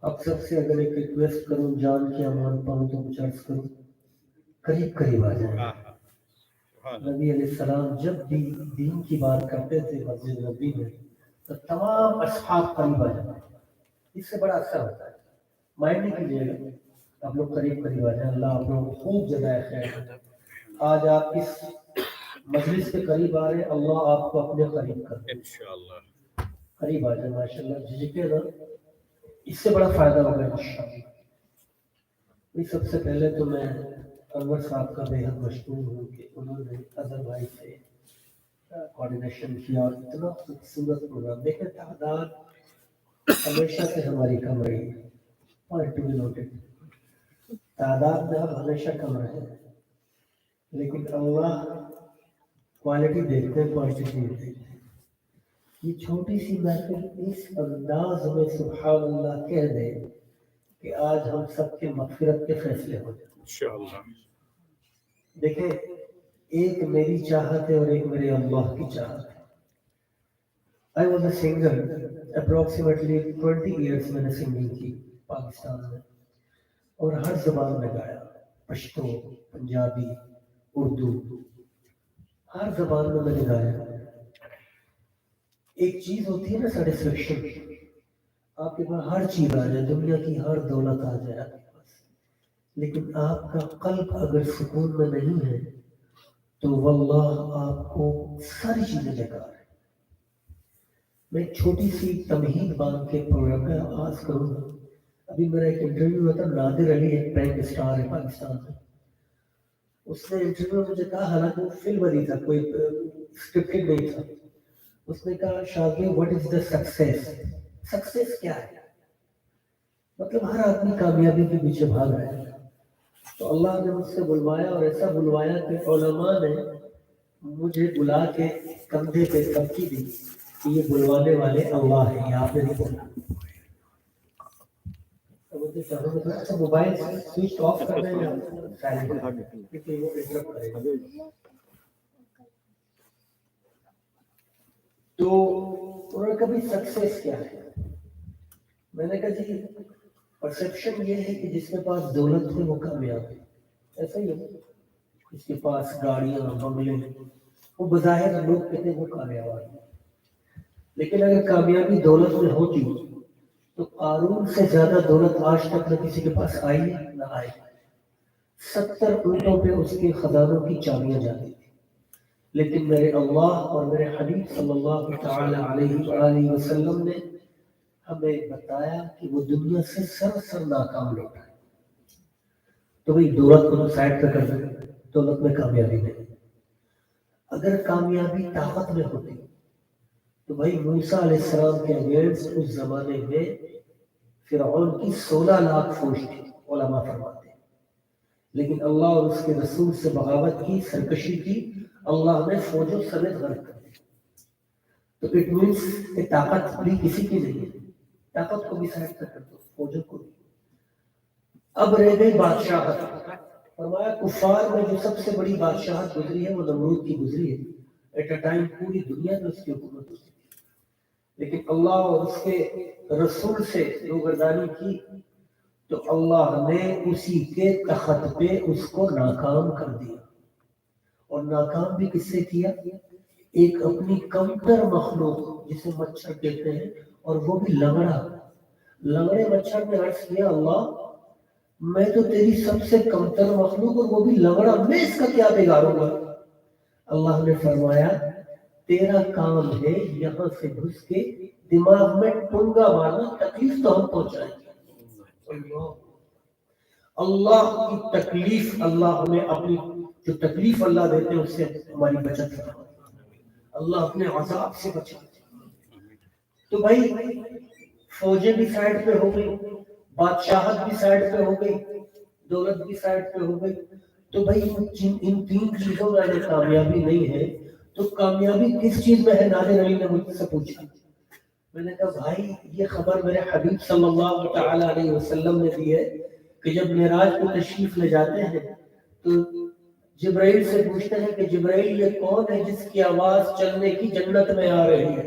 اب سب سے اگر ایک ریکویسٹ کروں جان کے امان پاؤں تو کچھ عرض کروں، قریب قریب آ جائیں. نبی علیہ السلام جب بھی دین کی بات کرتے تھے مسجد نبی میں تو تمام اصحاب قریب آ جاتے ہیں. اس سے بڑا اثر ہوتا ہے. مائنڈ نہیں کیجیے گا، آپ لوگ قریب قریب آ جائیں. اللہ آپ لوگوں کو خوب جزائے خیر. آج آپ اس مجلس کے قریب آ رہے ہیں، اللہ آپ کو اپنے قریب کر دے. انشاءاللہ قریب آ جائیں. ماشاء اللہ جھجکے نا، اس سے بڑا فائدہ ہوگا انشاءاللہ. سب سے پہلے تو میں انور صاحب کا بے حد مشکور ہوں کہ انہوں نے اظہر بھائی سے کوآرڈینیشن کیا اور اتنا خوبصورت پروگرام. دیکھیں تعداد ہمیشہ سے ہماری کم رہی ہے، پوائنٹ ٹو بی نوٹڈ. تعداد میں اب ہمیشہ کم رہے ہیں، لیکن اللہ کوالٹی دیکھتے ہیں، کوانٹٹی نہیں دیکھتے. یہ چھوٹی سی محفل اس انداز میں سبحان اللہ کہہ دے کہ آج ہم سب کے مغفرت کے فیصلے ہو جائیں انشاءاللہ. دیکھیں ایک میری چاہت ہے اور ایک میرے اللہ کی چاہت ہے. I was a singer, approximately 20 years میں نے سنگنگ کی پاکستان میں، اور ہر زبان میں گایا. پشتو، پنجابی، اردو، ہر زبان میں نے گایا. ایک چیز ہوتی ہے نا سیٹسفیکشن، آپ کے پاس ہر چیز آ جائے، دنیا کی ہر دولت آ جائے آپ کے پاس، لیکن آپ کا قلب اگر سکون میں نہیں ہے تو واللہ آپ کو ساری چیزیں بیکار ہیں. میں ایک چھوٹی سی تمہید باندھ کے پروگرام کا آغاز کروں گا. ابھی میرا ایک انٹرویو ہوا تھا، نادر علی ایک پرائم اسٹار ہے پاکستان میں. اس نے انٹرویو میں مجھے کہا، حالانکہ وہ فلم نہیں تھا، کوئی اسکرپٹڈ نہیں تھا. اس نے کہا شاذ what is the success? Success کیا ہے؟ مطلب ہر آدمی کامیابی کے پیچھے بھاگ رہا ہے. تو اللہ نے مجھ سے بلوایا، اور ایسا بلوایا کہ علماء نے مجھے بلا کے کندھے پہ تھپکی دی کہ یہ بلوانے والے اللہ ہیں، یہ آپ نے نہیں بولا. اچھا موبائل سوئچ آف کرنا ہے یا سائلنٹ کیونکہ وہ انٹرپٹ کرے گا. تو انہوں نے کہا سکسیس کیا ہے؟ میں نے کہا جی پرسیپشن یہ ہے کہ جس کے پاس دولت ہے وہ کامیاب ہے. ایسا ہی ہے، اس کے پاس گاڑیاں بنگلے، وہ بظاہر لوگ کہتے ہیں وہ کامیاب ہے. لیکن اگر کامیابی دولت میں ہوتی تو قارون سے زیادہ دولت آج تک نہ کسی کے پاس آئی نہ آئی. 70 اونٹوں پہ اس کے خزانوں کی چابیاں جاتی تھی. لیکن میرے اللہ اور میرے حبیب صلی اللہ تعالی علیہ وآلہ وسلم نے ہمیں بتایا کہ وہ دنیا سے سراسر ناکام لوگ ہیں. تو بھئی دولت کو سائڈ پہ کر دیں، دولت میں کامیابی نہیں. اگر کامیابی طاقت میں ہوتی تو بھائی موسیٰ علیہ السلام کے اگینسٹ اس زمانے میں فرعون کی 16 لاکھ فوج تھی، علماء فرماتے ہیں. لیکن اللہ اور اس کے رسول سے بغاوت کی، سرکشی کی، اللہ نے فوجوں سمیت غرق کر دی. تو اٹ مینس کہ طاقت بھی کسی کی نہیں ہے. طاقت کو بھی سائڈ کر دو، فوجوں کو بھی. اب رہ گئی بادشاہت. فرمایا کفار میں جو سب سے بڑی بادشاہت گزری ہے وہ نمرود کی گزری ہے. ایٹ اے ٹائم پوری دنیا میں اس کی حکومت ہوتی تھی، لیکن اللہ اور اس کے رسول سے روگردانی کی تو اللہ نے اسی کے تخت پہ اس کو ناکام کر دیا. اور ناکام بھی کس سے کیا؟ ایک اپنی کمتر مخلوق جسے مچھر کہتے ہیں، اور وہ بھی لنگڑا. لنگڑے مچھر نے عرض کیا اللہ میں تو تیری سب سے کمتر مخلوق اور وہ بھی لنگڑا، میں اس کا کیا بگاڑوں گا؟ اللہ نے فرمایا تیرا کام ہے یہاں سے گھس کے دماغ میں ٹنگا مارنا، تکلیف تو ہم پہنچائیں گے. اللہ کی تکلیف، اللہ ہمیں اپنی جو تکلیف اللہ دیتے ہیں اس سے ہماری بچت فرمائے. اللہ اپنے عذاب سے بچاتے. تو بھائی فوجیں بھی سائڈ پہ ہو گئی، بادشاہت بھی سائڈ پہ ہو گئی، دولت بھی سائڈ پہ ہو گئی. تو بھائی ان 3 چیزوں میں اگر کامیابی نہیں ہے تو کامیابی کس چیز میں ہے؟ نادر علی نے مجھ سے پوچھا. میں نے کہا بھائی یہ خبر میرے حبیب صلی اللہ تعالی علیہ وسلم نے دی ہے کہ جب معراج کو تشریف لے جاتے ہیں تو جبرائیل سے پوچھتے ہیں کہ جبرائیل یہ کون ہے جس کی آواز چلنے کی جنت میں آ رہی ہے؟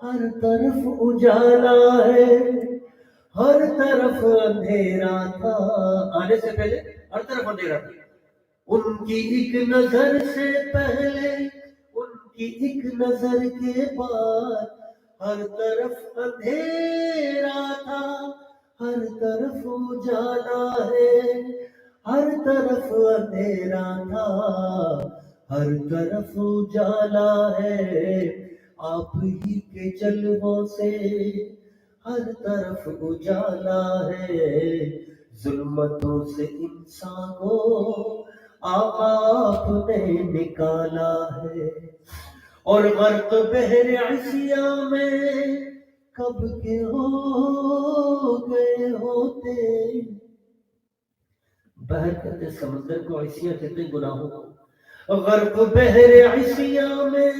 ہر طرف اجالا ہے، ہر طرف اندھیرا تھا، آنے سے پہلے ہر طرف اندھیرا تھا، ان کی ایک نظر سے پہلے، ان کی ایک نظر کے بعد ہر طرف اندھیرا تھا، ہر طرف اجالا ہے، ہر طرف اندھیرا تھا، ہر طرف اجالا ہے، آپ ہی کے جلووں سے ہر طرف اجالا ہے، ظلمتوں سے انسان کو آپ نے نکالا ہے، اور غرق بحر عصیاں میں کب کے ہو گئے ہوتے، بحر کہتے سمندر کو، عصیاں کہتے گناہوں کو، غرق بحر عصیاں میں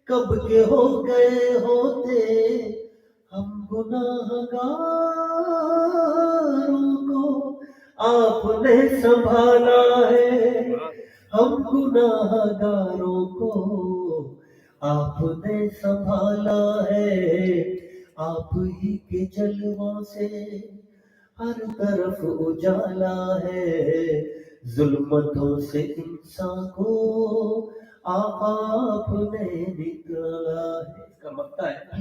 کب کے ہو گئے ہوتے، ہم گناہ گاروں کو آپ نے سنبھالا ہے، ہم گناہ گاروں کو آپ نے سنبھالا ہے، آپ ہی کے جلووں سے ہر طرف اجالا ہے، ظلمتوں سے انسان کو آپ نے نکالا ہے۔ اس کا مطلب ہے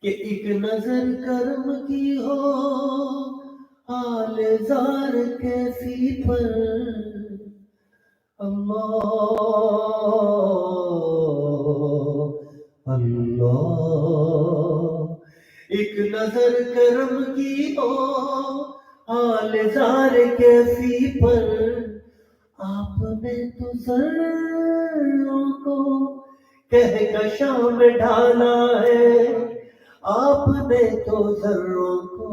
کہ ایک نظر کرم کی ہو حال زار کیفی پر، اللہ اللہ، ایک نظر کرم کی ہو حال زار کیفی پر، آپ نے تو ذروں کو کہکشاں میں ڈھالا ہے، آپ نے تو ذروں کو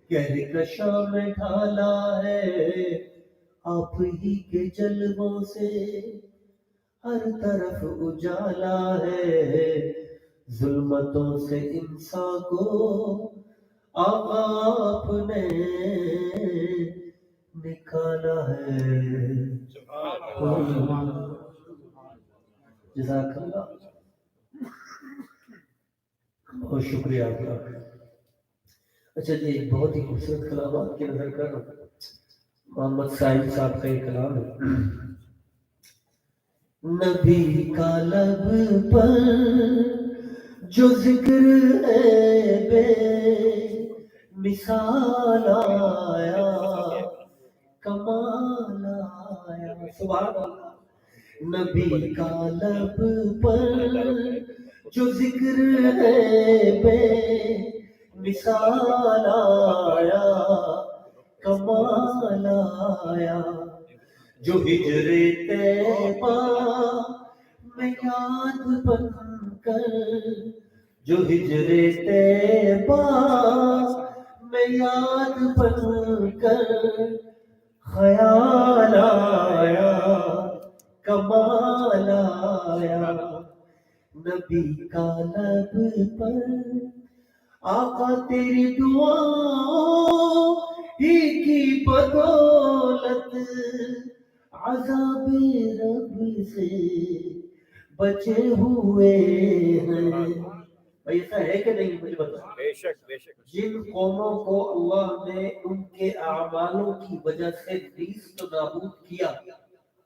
کہکشاں میں ڈھالا ہے، آپ ہی کے جلووں سے ہر طرف اجالا ہے، ظلمتوں سے انسان کو آپ نے نکالا ہے۔ جزاک اللہ، بہت شکریہ آپ کا۔ اچھا جی، ایک بہت ہی خوبصورت کلام آپ کی نظر کر رہا ہوں، محمد سائل صاحب کا یہ کلام ہے۔ نبی کا لب پر جو ذکر ہے بے مثال آیا، کمال آیا، سبحان اللہ۔ نبی کا لب پر جو ذکر ہے بے مثال آیا، کمال آیا، جو ہجر طیبہ میں یاد بن کر، جو ہجر طیبہ میں یاد بن کر خیال آیا، کمال آیا، نبی کا لب پر آقا تیری دعاؤں ہی کی بدولت عذاب رب سے بچے ہوئے ہیں۔ بھائی ایسا ہے کہ نہیں؟ مجھے بتا۔ بے شک بے شک۔ جن قوموں کو اللہ نے ان کے اعمالوں کی وجہ سے نیست و نابود کیا،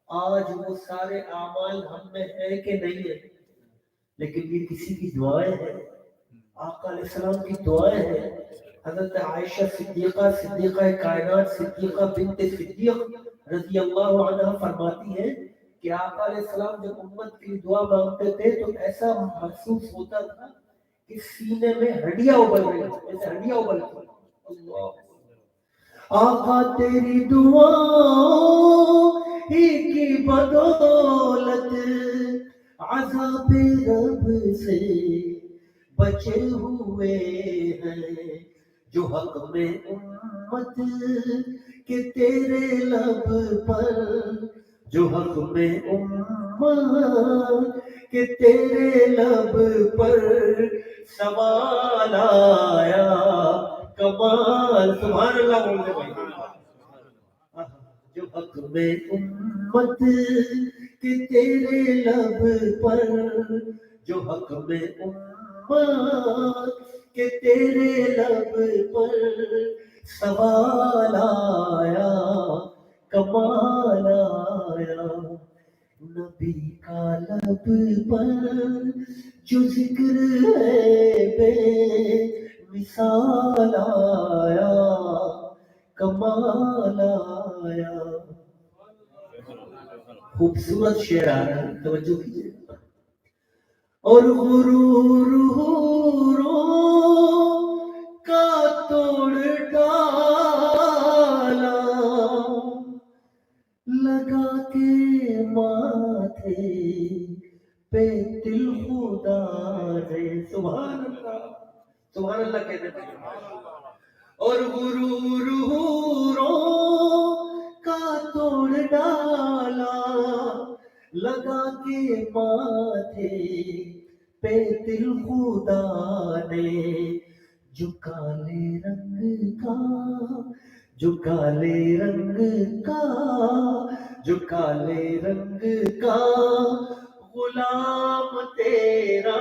آج وہ سارے اعمال ہم میں ہے کہ نہیں ہے؟ لیکن یہ کسی کی دعائیں ہیں، آقا علیہ السلام کی دعائیں ہیں۔ حضرت عائشہ صدیقہ، صدیقہ کائنات، صدیقہ بنت صدیق رضی اللہ عنہ فرماتی ہیں کہ آقا علیہ السلام جب امت کی دعا مانگتے تھے تو ایسا محسوس ہوتا تھا کہ سینے میں ہڈیاں ابل رہی ہیں، جیسے ہڈیاں ابل رہی ہیں۔ اللہ، آقا تیری دعاؤں ہی کی بدولت عذاب رب سے بچے ہوئے ہیں، جو حق میں امت کے تیرے لب پر، جو حق میں امت کے تیرے لب پر سوال آیا، کمال، سبحان اللہ بولتے بھائی، جو حق میں امت کے تیرے لب پر، جو حق میں امت کہ تیرے لب پر سوال آیا کمال آیا نبی کا لب پر جو ذکر ہے بے مثال آیا کمال آیا. خوبصورت شعر آ رہا ہے, توجہ کیجیے. اور غرور کا توڑ ڈالا لگا کے ماتھے پہ دل خدا نے. سبحان اللہ, سبحان اللہ کہتے ہیں. اور غرور کا توڑ ڈالا لگا کے ماتھے پہ دل خدا نے. جو کالے رنگ کا جو کالے رنگ کا جو کالے رنگ کا غلام تیرا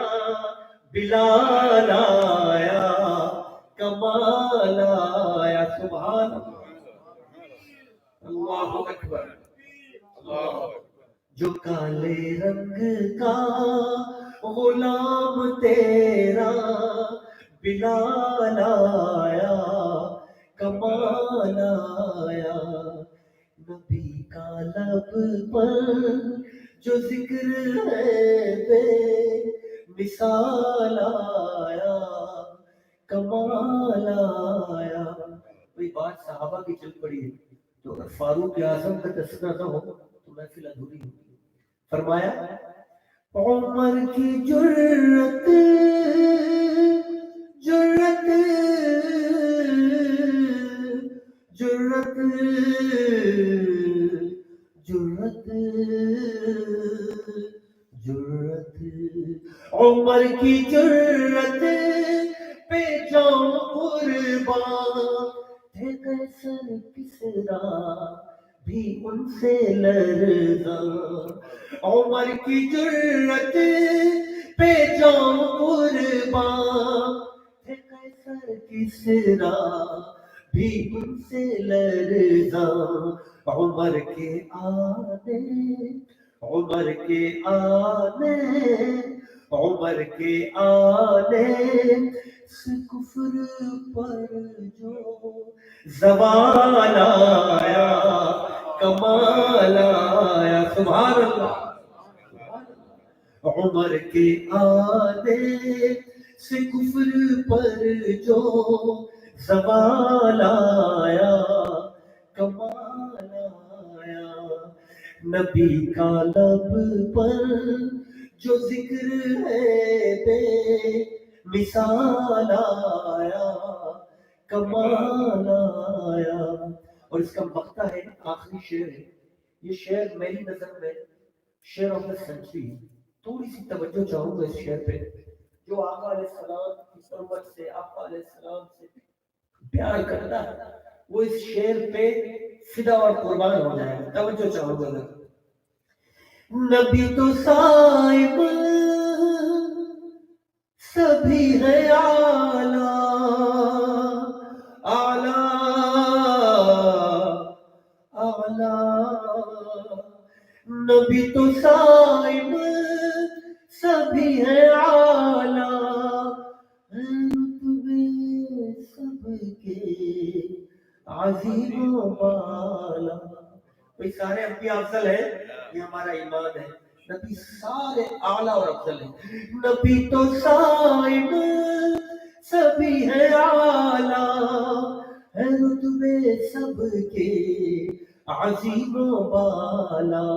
بلال آیا کمال آیا. سبحان اللہ اکبر. جو کالے رنگ کا غلام تیرا بلال آیا کمال آیا. نبی کا لب پر جو ذکر ہے بے مثال آیا کمال آیا. کوئی بات صحابہ کی چل پڑی ہے تو اگر فاروق اعظم کا تذکرہ نہ ہو تو محفل ادھوری ہوگی. فرمایا عمر کی جرت جرت جرت جرت جرت عمر کی جرت پہ جاؤں قربان تھے قیصر کسریٰ بھی ان سے لرزاں. عمر کی جرت پہ جاؤں قربان تھے قیصر کسریٰ بھی ان سے لرزاں. عمر کے آنے عمر کے آنے عمر کے آنے سے کفر پر جو زوال آیا کمال آیا. سبحان اللہ. عمر کے آنے سے کفر پر جو زوال آیا کمال آیا. نبی کا لب پر جو ذکر ہے بے مثال آیا کمال آیا. اور اس کا مقطع ہے آخری شعر ہے. یہ شعر میری نظر میں شعر آف دا سینچری ہے. تھوڑی سی توجہ چاہوں گا اس شعر پہ جو آقا علیہ السلام کی سرمت سے آقا علیہ السلام سے پیار کرتا ہے وہ اس شعر پہ فدا اور قربان ہو جائے گا. توجہ چاہوں گا. نبی تو صاحب سبھی ہے اعلیٰ اعلیٰ اعلیٰ. نبی تو صاحب سبھی ہے اعلیٰ رتبے سب کے عظیم و بالا. کوئی سارے انبیاء افضل ہیں یہ ہمارا ایمان ہے. نبی سارے اعلیٰ اور افضل ہیں. نبی تو صاحب سبھی ہے اعلیٰ ہے رتبے سب کے عظیم و بالا.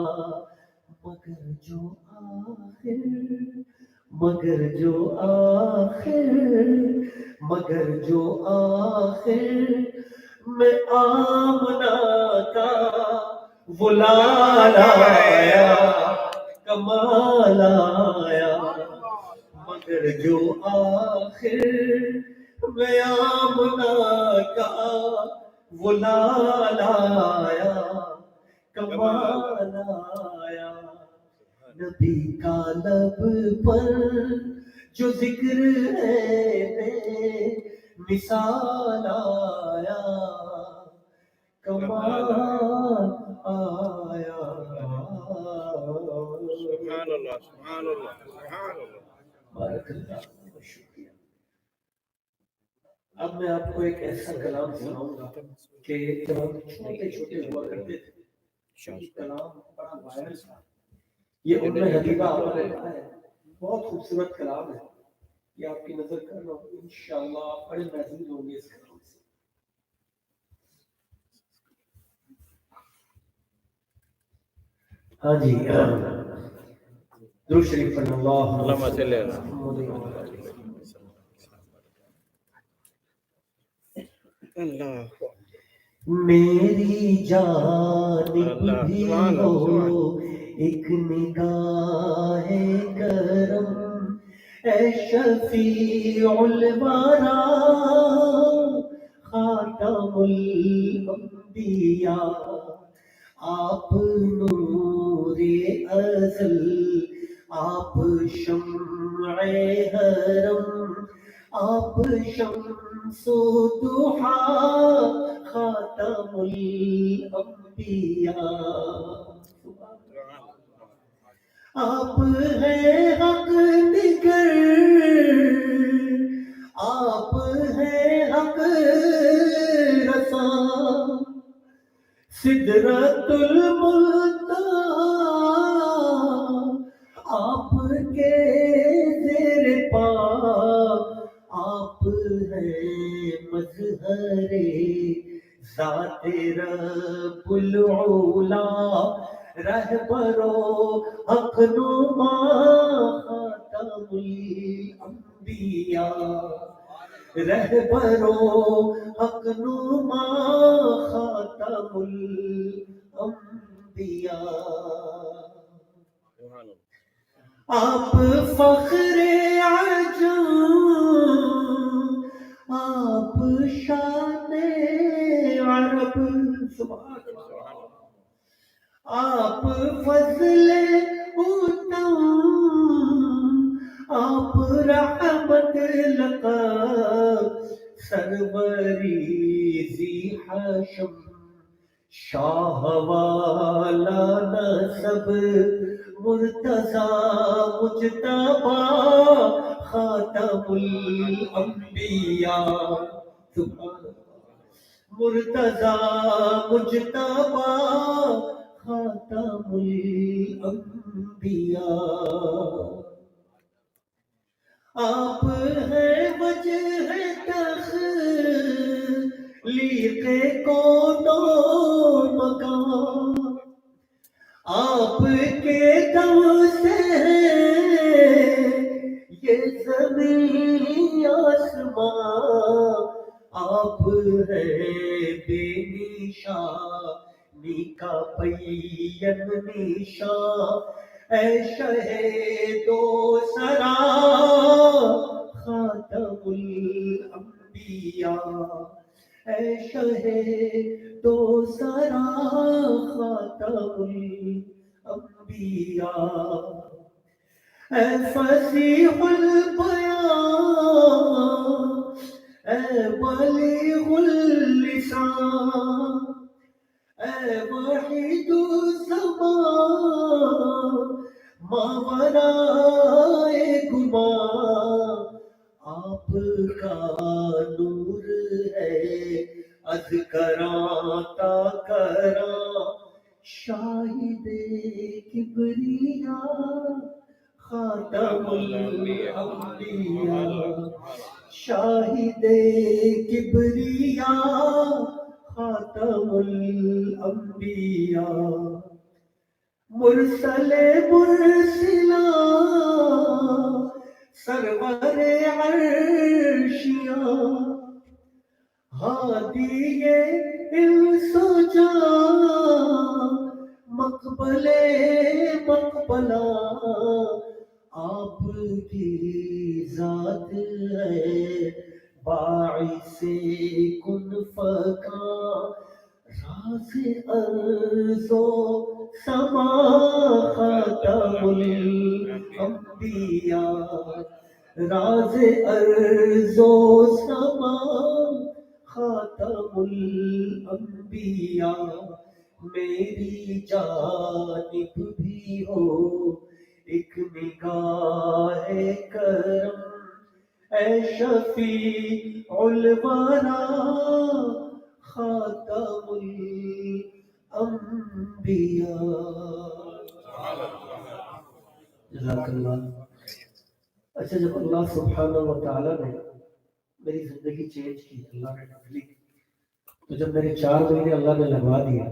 مگر جو آخر مگر جو آخر مگر جو آخر میں آمنہ کا وہ لال آیا کمال آیا. مگر جو آخر میں آمنہ کا وہ لال آیا کمال آیا. نبی کا لب پر جو ذکر ہے بے مثال آیا، کمال آیا۔ سبحان اللہ، سبحان اللہ، سبحان اللہ۔ بارک اللہ، بہت شکریہ۔ اب میں آپ کو ایک ایسا کلام سناؤں گا کہ جب ہم چھوٹے چھوٹے ہوا کرتے تھے یہ کلام بڑا وائرل تھا۔ یہ ام حبیبہ آپ نے کہا ہے، بہت خوبصورت کلام ہے، یہ آپ کی نظر کر رہا ہوں، انشاءاللہ آپ بڑے محظوظ ہوں گے اس کلام سے۔ ہاں جی، درود شریف پڑھ اللہم صلی علی اللہ۔ میری جانب اللہ، بھی سبحان ہو اللہ، سبحان ایک نگاہ کرم، اے شفیع الورا خاتم الانبیاء، آپ نور ازل، آپ شمع حرم، آپ شمس و ضحیٰ خاتم الانبیاء، آپ ہیں حق نگر، آپ ہیں حق رسا، سدرۃ المنتہی آپ کے زیر پا، آپ ہیں مظہر ذات رب العلا، رہبر و حق نما خاتم الانبیاء، رہبر و حق نما خاتم الانبیاء، آپ فخر عجم، آپ شان عرب، سبحان اللہ، آپ فضل اتم، آپ رحمت لقب، سروری ذی حشم، شاہ والا نسب، مرتضیٰ مجتبیٰ خاتم الانبیاء، سبحان اللہ، مرتضیٰ مجتبیٰ خاتم الانبیاء، آپ ہیں وجہ تخلیق کون و مکان، آپ کے دم سے یہ زمین آسمان، آپ ہیں بے نشانی کا پین نشان، اے شہید و سرا خاتم الانبیاء، اے شہید و سرا خاتم الانبیاء، اے فصیح البیان، اے بلیغ اللسان، اے وحید الزمان، ماورائے گمان، آپ کا نور ہے از کراں تا کراں، شاہد کبریاء خاتم الانبیاء، شاہد کبریاء خاتم الانبیاء، مرسل مرسلان، سرور عرشیاں، ہادی انس و جان، مقبل مقبلہ، آپ کی ذات ہے باعث کن فکان، راز ارض و سما خاتم الانبیاء، راز ارض و سما خاتم الانبیاء، میری جانب بھی ہو ایک نگاہ کرم، اے شفیع الورا خاتم الانبیاء۔ جزاک اللہ۔ اچھا، جب اللہ سبحانہ و تعالیٰ نے میری زندگی چینج کی، اللہ نے بدلی، تو جب میرے 4 مہینے اللہ نے لگوا دیا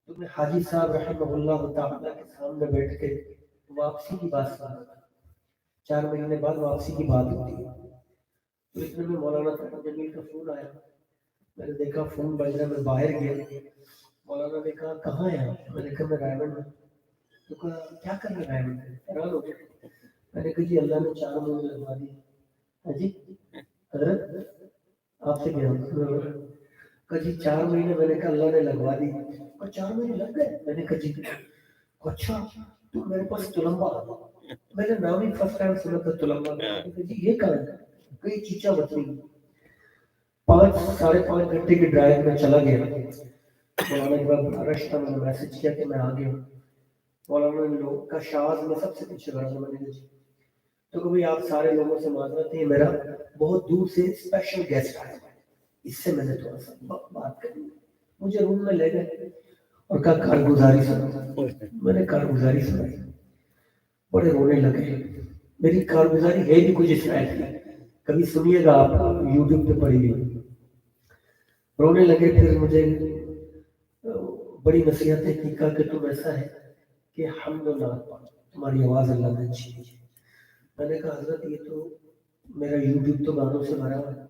تو میں حاجی صاحب رحمہ اللہ تعالیٰ کے سامنے بیٹھ کے واپسی کی بات سنا رہا تھا۔ 4 مہینے بعد واپسی کی بات ہوتی ہے، تو اتنے میں مولانا طارق جمیل کا فون آیا، میں نے دیکھا فون بج رہا، میں باہر گیا، مولانا نے کہا کہاں ہے آپ؟ میں نے کہا میں رائے گنج میں۔ تو کہا کیا کر رہے رائے گنج میں؟ حیران ہو گیا۔ میں نے کہا جی اللہ نے 4 مہینے لگوا دیے۔ ہاں جی حضرت آپ سے کہہ رہا ہوں۔ کہا جی 4 مہینے، میں نے کہا اللہ نے لگوا دی۔ کہا 4 مہینے لگ گئے؟ میں نے کہا جی۔ اچھا تو میرے پاس تلمبا، میں نے نام ہی فرسٹ ٹائم سنا تھا تلمبا۔ میں نے کہا جی یہ کہاں ہے؟ کئی چیچا بچی 5 ساڑھے 5 گھنٹے کی ڈرائیو میں چلا گیا۔ مولانا ایک بار رش تھا، میں نے میسج کیا کہ میں آ گیا ہوں۔ مولانا نے لوگ کا شاز میں سب سے پیچھے کھڑا تھا، میں نے کہا جی۔ تو کہ بھائی آپ سارے لوگوں سے معذرت ہے، میرا بہت دور سے اسپیشل گیسٹ آیا ہے، اس سے میں نے تھوڑا سا بات کرنی ہے۔ مجھے روم میں لے گئے اور کہا کارگزاری سنا۔ میں نے کارگزاری سنائی، بڑے رونے لگے۔ میری کارگزاری ہے بھی کچھ اس ٹائپ کی، کبھی سنیے گا آپ، یوٹیوب پہ پڑھی ہوئی۔ رونے لگے، پھر مجھے بڑی نصیحتیں کی، کہا کہ تم ایسا ہے کہ حمد و نعت پڑھو، تمہاری آواز اللہ نے اچھی دی۔ میں نے کہا حضرت یہ تو میرا یوٹیوب تو گانوں سے بھرا ہوا ہے،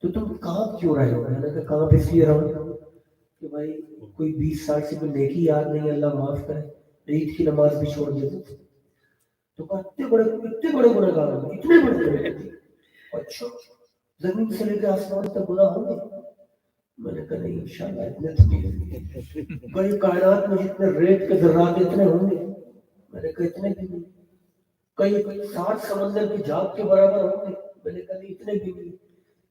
تو تم کہاں کیوں رہے ہو؟ میں نے کہا کہاں پہ اس لیے رہا ہوں کہ بھائی کوئی 20 سال سے کوئی نیکی یاد نہیں، اللہ معاف کرے، عید کی نماز بھی چھوڑ دیتے تھے۔ تو کہا اتنے بڑے گناہگار ہوں، اتنے بڑے گناہگار؟ اچھا زمین سے لے کے آسمان تک گناہ ہوں گے؟ میں نے کہا نہیں انشاءاللہ اتنے تو نہیں ہوں گے۔ کئی کائنات میں جتنے ریت کے ذرات اتنے ہوں گے؟ میں نے کہا اتنے بھی نہیں۔ کئی 60 سمندر کی جھاگ کے برابر ہوں گے؟ میں نے کہا نہیں اتنے بھی نہیں۔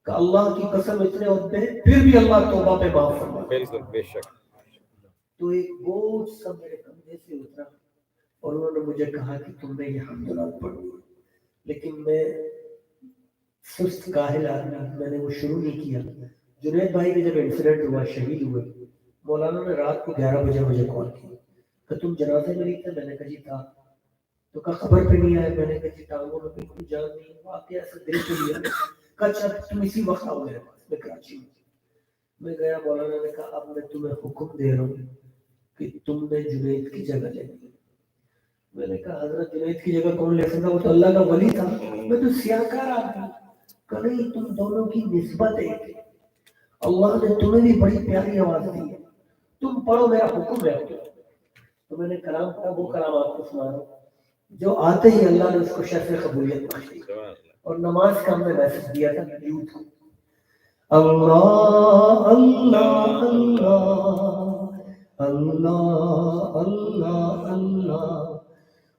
کہ اللہ کی قسم اتنے ہوتے ہیں، پھر بھی اللہ توبہ پہ معاف فرماتا ہے۔ بالکل بے شک۔ تو ایک بوجھ سا میرے کندھے سے اترا اور انہوں نے مجھے کہا کہ تم نے یہ حمدللہ پڑھی، لیکن میں سست کاہل آدمی، میں نے وہ شروع نہیں کیا۔ جنید بھائی کے جب انسیڈنٹ ہوا، شہید ہوئے، مولانا نے رات کو 11 بجے مجھے کال کی کہ تم جنازے میں نہیں تھے؟ میں نے کہا جی تھا۔ تو کہا خبر پہ نہیں آئے؟ میں نے کہا جی ٹانگوں میں بالکل جان نہیں، واقعہ ایسا دل کو لیا۔ کہا اچھا تم اسی وقت آؤ میرے پاس، میں کراچی میں گیا۔ مولانا نے کہا اب میں تمہیں حکم دے رہا ہوں کہ تم نے جنید کی جگہ لے لی۔ میں نے کہا حضرت جنید کی جگہ کون لے سکتا؟ وہ تو اللہ کا ولی تھا، میں تو سیاہکار آدمی۔ کہ نہیں، تم دونوں کی نسبت ایک ہے، اللہ نے تمہیں بھی بڑی پیاری آواز دی ہے، تم پڑھو میرا حکم ہے۔ تو میں نے کلام پڑھا، وہ کلام آپ کو سنا رہا ہوں جو آتے ہی اللہ نے اس کو شرف قبولیت بخش دی۔ اور نماز کا ہم نے میسج دیا تھا یوتھ کو، اللہ اللہ اللہ اللہ اللہ اللہ،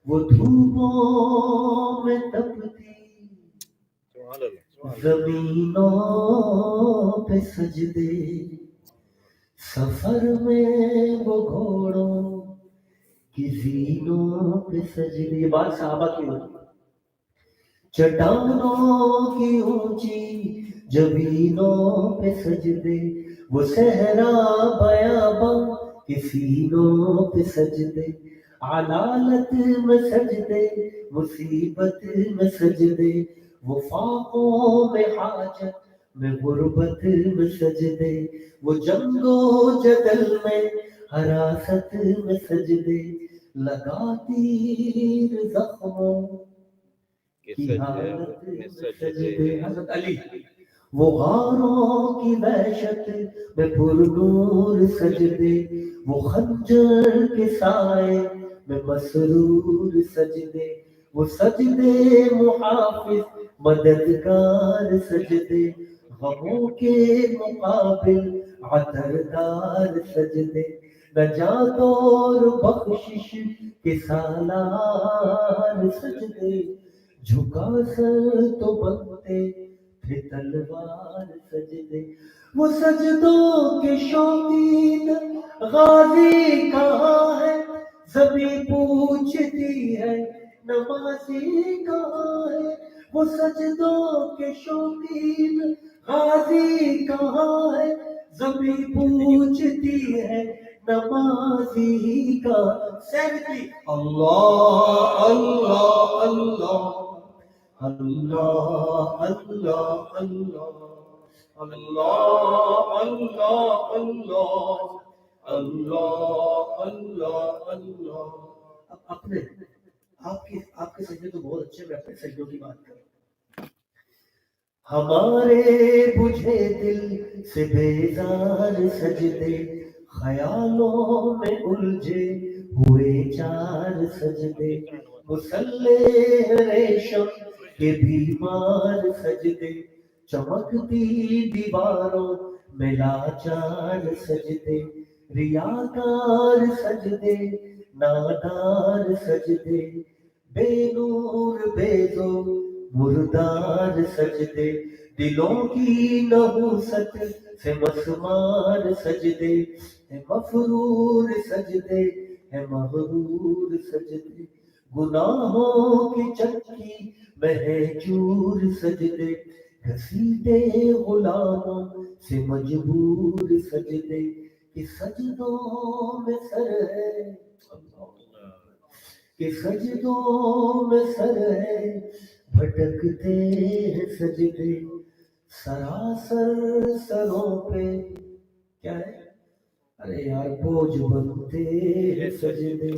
وہ دھوپوں میں تپتی زمینوں پہ سجدے، سفر میں وہ گھوڑوں کی زینوں پہ سجدے۔ یہ بات صحابہ کی ہوتی، چٹانوں کی اونچی جبینوں پہ سجدے، وہ صحرا بیاباں کے سینوں پہ سجدے، علالت میں سجدے، مصیبت میں سجدے، وہ فاقوں میں حاجت میں غربت میں سجدے، وہ جنگ و جدل میں حراست میں سجدے، لگا تیر زخموں کی حالت میں سجدے۔ حضرت علی وہ غاروں کی وحشت میں پرنور سجدے، وہ خنجر کے سائے میں مسرور سجدے، وہ سجدے محافظ مددگار سجدے، غموں کے مقابل عطردار سجدے، نجات اور بخشش کے سالار سجدے، جھکا سر تو بنتے تھے تلوار سجدے، وہ سجدوں کے شوقین غازی کہاں ہے، زمین پوچھتی ہے نمازی کہاں ہے، وہ سجدوں کے شوقین غازی کہاں ہے، زمین پوچھتی ہے نمازی کا، سیدی اللہ اللہ اللہ اللہ اللہ اللہ اللہ اللہ اللہ اللہ اللہ اللہ۔ اب اپنے آپ کے سجدے تو بہت اچھے، میں اپنے سجدوں کی بات کروں۔ ہمارے بجھے دل سے بیزار سجدے، خیالوں میں الجھے ہوئے چار سجدے، مسلح ریشم کے بیمار سجدے، چمکتی دیواروں میں لاچار سجدے، ریاکار سجدے نادار سجدے، بے نور بیزو مردار سجدے، دلوں کی نحوست سے مسمار سجدے، ہے مفرور سجدے ہے مغرور سجدے، گناہوں کی چکی مہجور سجدے، گھسیٹے غلاموں سے مجبور سجدے، کہ سجدوں میں سر ہے کہ سجدوں میں سر ہے، بھٹکتے ہیں سجدے، سراسر سروں پہ کیا ہے، ارے یار بوجھ بنتے ہیں سجدے،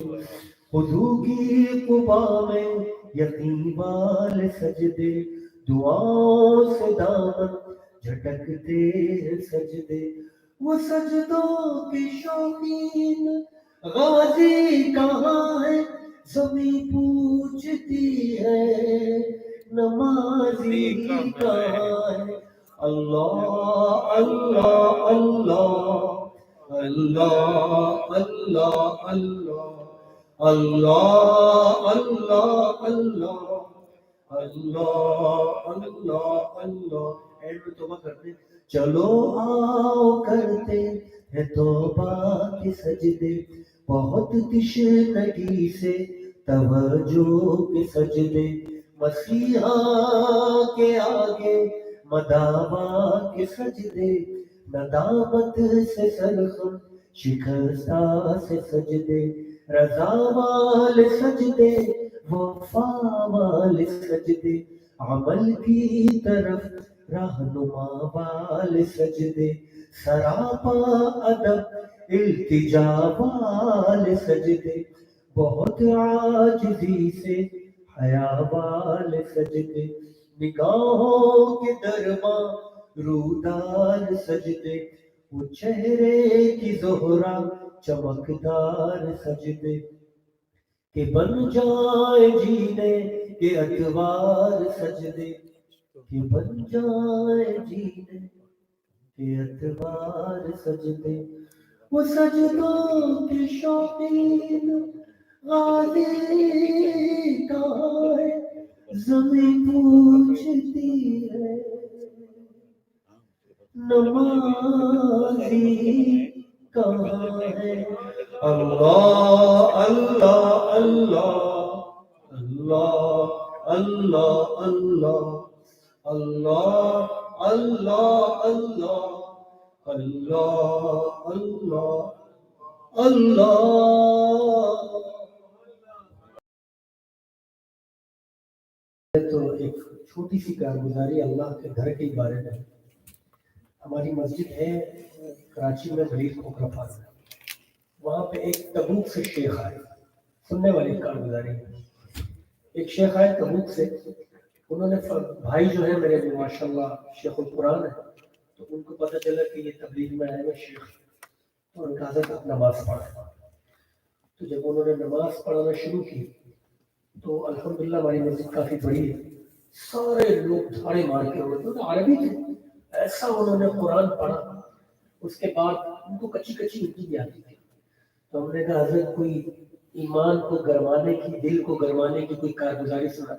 خضوع کی قبا میں یقین وال سجدے، دعاؤں سے دامن جھٹکتے ہیں سجدے، وہ سجدوں کی شوقین غازی کہاں ہے، زمین پوچھتی ہے نمازی کہاں ہے، اللہ اللہ اللہ اللہ اللہ اللہ اللہ اللہ اللہ اللہ اللہ اللہ۔ اینڈ میں توبہ کرتے، چلو آؤ کرتے ہیں توبہ کے سجدے، بہت تشنگی سے توجہ کے سجدے، مسیحا کے آگے مداوا کے سجدے، ندامت سے سرخم شکستہ سے سجدے، رضا والے سجدے وفا والے سجدے، عمل کی طرف رہنما والے سجدے، سراپا ادب التجا والے سجدے، بہت عاجزی سے حیا والے سجدے، نگاہوں کے درما رودار سجدے، وہ چہرے کی زہرا چمکدار سجدے، کہ بن جائے جینے کے اتوار سجدے، کہ بن جائے جینے کے اتوار سجدے، وہ سجدوں کے شوقین غازی کہاں ہے، زمین پوچھتی ہے نمازی کہاں ہے، اللہ اللہ اللہ اللہ اللہ اللہ اللہ اللہ اللہ اللہ اللہ اللہ۔ تو ایک چھوٹی سی کارگزاری اللہ کے گھر کے بارے میں، ہماری مسجد ہے کراچی میں ملیر کھوکھرا پاس میں، وہاں پہ ایک تبوک سے شیخ آئے، سننے والی کارگزاری ہے، ایک شیخ آئے تبوک سے، انہوں نے بھائی جو ہے میرے ماشاءاللہ شیخ القرآن ہے، تو ان کو پتہ چلا کہ یہ تبلیغ میں آئے ہوئے شیخ، تو ان کا حضرت آپ نماز پڑھا، تو جب انہوں نے نماز پڑھانا شروع کی تو الحمدللہ ہماری مسجد کافی بڑی ہے، سارے لوگ دھاڑے مار کے ہوئے تھے، عربی تھے، ایسا انہوں نے قرآن پڑھا. اس کے بعد ان کو کچی کچی اردو بھی آتی تھی. تو ہم نے کہا حضرت کوئی ایمان کو گرمانے کی، دل کو گرمانے کی کوئی کارگزاری سنا.